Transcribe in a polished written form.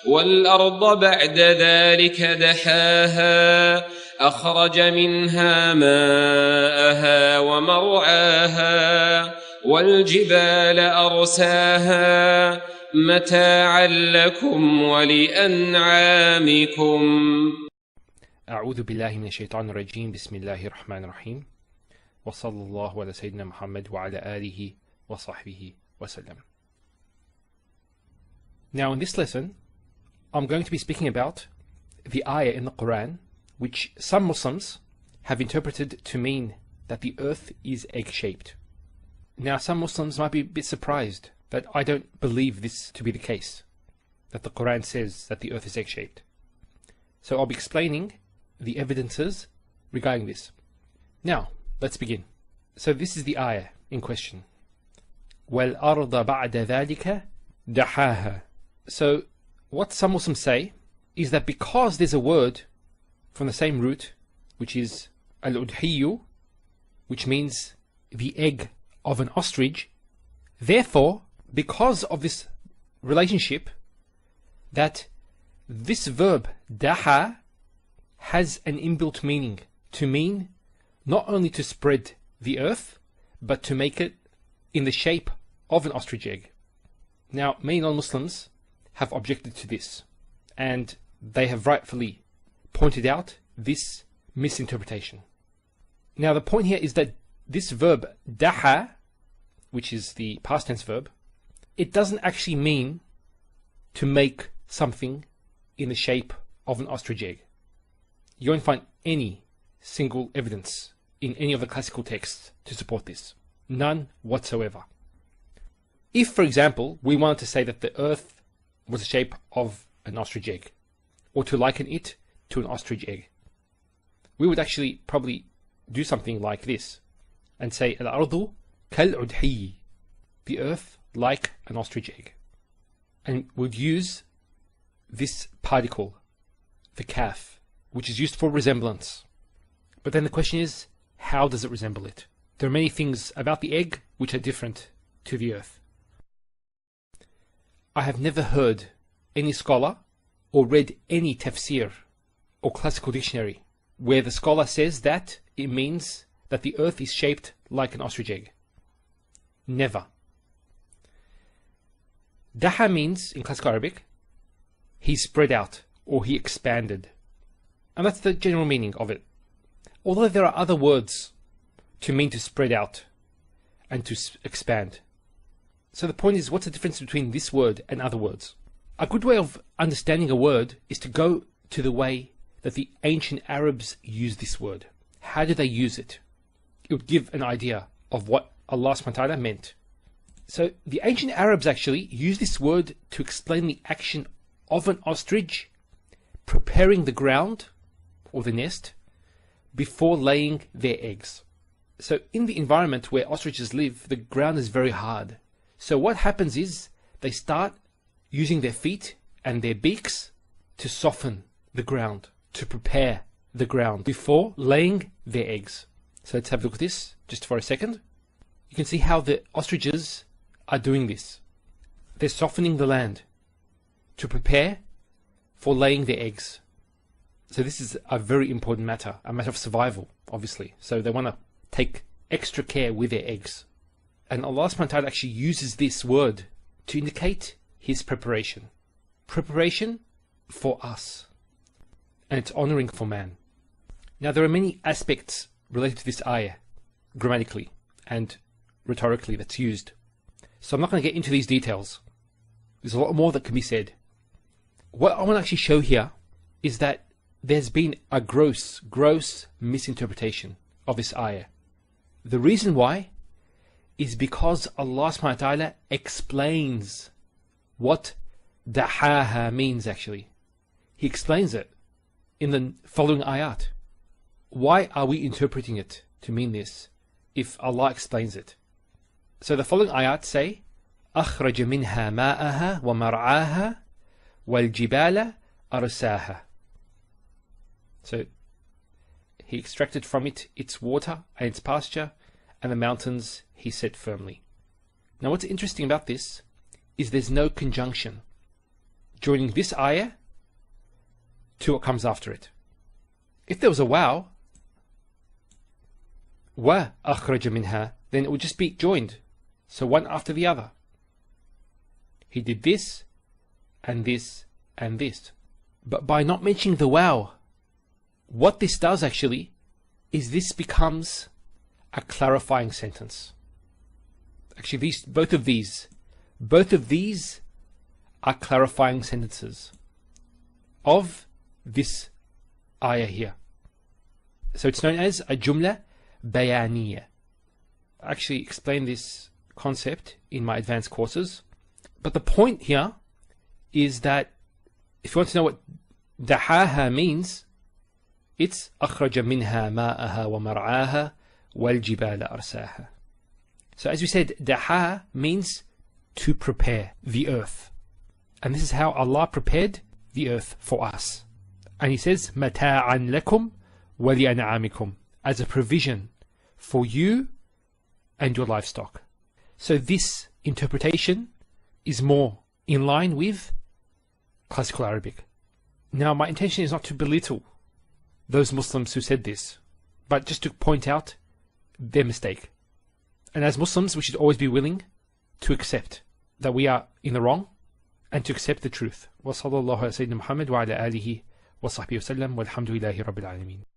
والأرض بعد ذلك دحاها أخرج منها ماءها ومرعاها والجبال أرساها متاعا لكم ولأنعامكم. أعوذ بالله من الشيطان الرجيم. بسم الله الرحمن الرحيم. وصلى الله على سيدنا محمد وعلى آله وصحبه وسلم. Now in this lesson I'm going to be speaking about the ayah in the Quran which some Muslims have interpreted to mean that the earth is egg-shaped. Now some Muslims might be a bit surprised that I don't believe this to be the case, that the Quran says that the earth is egg-shaped. So I'll be explaining the evidences regarding this. Now, let's begin. So this is the ayah in question. والأرض بعد ذلك دحاها. So what some Muslims say is that because there's a word from the same root, which is al-udhiyu, which means the egg of an ostrich, therefore, because of this relationship, that this verb daha has an inbuilt meaning, to mean not only to spread the earth, but to make it in the shape of an ostrich egg. Now, many non-Muslims have objected to this, and they have rightfully pointed out this misinterpretation. Now, the point here is that this verb daha, which is the past tense verb, it doesn't actually mean to make something in the shape of an ostrich egg. You won't find any single evidence in any of the classical texts to support this. None whatsoever. If, for example, we wanted to say that the earth was the shape of an ostrich egg, or to liken it to an ostrich egg, we would actually probably do something like this and say الأرض كالعدحي, the earth like an ostrich egg, and would use this particle, the kaf, which is used for resemblance. But then the question is, how does it resemble it? There are many things about the egg which are different to the earth. I have never heard any scholar or read any tafsir or classical dictionary where the scholar says that it means that the earth is shaped like an ostrich egg. Never. Daha means, in classical Arabic, he spread out or he expanded. And that's the general meaning of it. Although there are other words to mean to spread out and to expand. So the point is, what's the difference between this word and other words? A good way of understanding a word is to go to the way that the ancient Arabs used this word. How did they use it? It would give an idea of what Allah subhanahu wa ta'ala meant. So the ancient Arabs actually used this word to explain the action of an ostrich preparing the ground or the nest before laying their eggs. So in the environment where ostriches live, the ground is very hard. So what happens is they start using their feet and their beaks to soften the ground, to prepare the ground before laying their eggs. So let's have a look at this just for a second. You can see how the ostriches are doing this. They're softening the land to prepare for laying their eggs. So this is a very important matter, a matter of survival, obviously. So they want to take extra care with their eggs. And Allah subhanahu wa ta'ala actually uses this word to indicate His preparation. Preparation for us. And it's honoring for man. Now there are many aspects related to this ayah, grammatically and rhetorically, that's used. So I'm not going to get into these details. There's a lot more that can be said. What I want to actually show here is that there's been a gross misinterpretation of this ayah. The reason why is because Allah subhanahu wa ta'ala explains what Dahaaha means actually. He explains it in the following ayat. Why are we interpreting it to mean this if Allah explains it? So the following ayat say, أخرج منها ماءها ومرعاها والجبال أرساها. So he extracted from it its water and its pasture, and the mountains he set firmly. Now what's interesting about this is there's no conjunction. joining this ayah to what comes after it. If there was a waw, wa akhraja minha, then it would just be joined, so one after the other. He did this, and this, and this. But by not mentioning the waw, what this does actually is this becomes a clarifying sentence. Actually, both of these are clarifying sentences of this ayah here. So it's known as a jumla bayaniya. I actually explained this concept in my advanced courses. But the point here is that if you want to know what دحاها means, it's أخرج منها ماءها ومرعاها والجبال أرساها. So as we said, دحاها means to prepare the earth. And this is how Allah prepared the earth for us. And He says, متاعا لكم ولأنعامكم, as a provision for you and your livestock. So this interpretation is more in line with classical Arabic. Now, my intention is not to belittle those Muslims who said this, but just to point out their mistake. And as Muslims, we should always be willing to accept that we are in the wrong and to accept the truth. وصلى الله على سيدنا محمد وعلى آله وصحبه وسلم والحمد لله رب العالمين.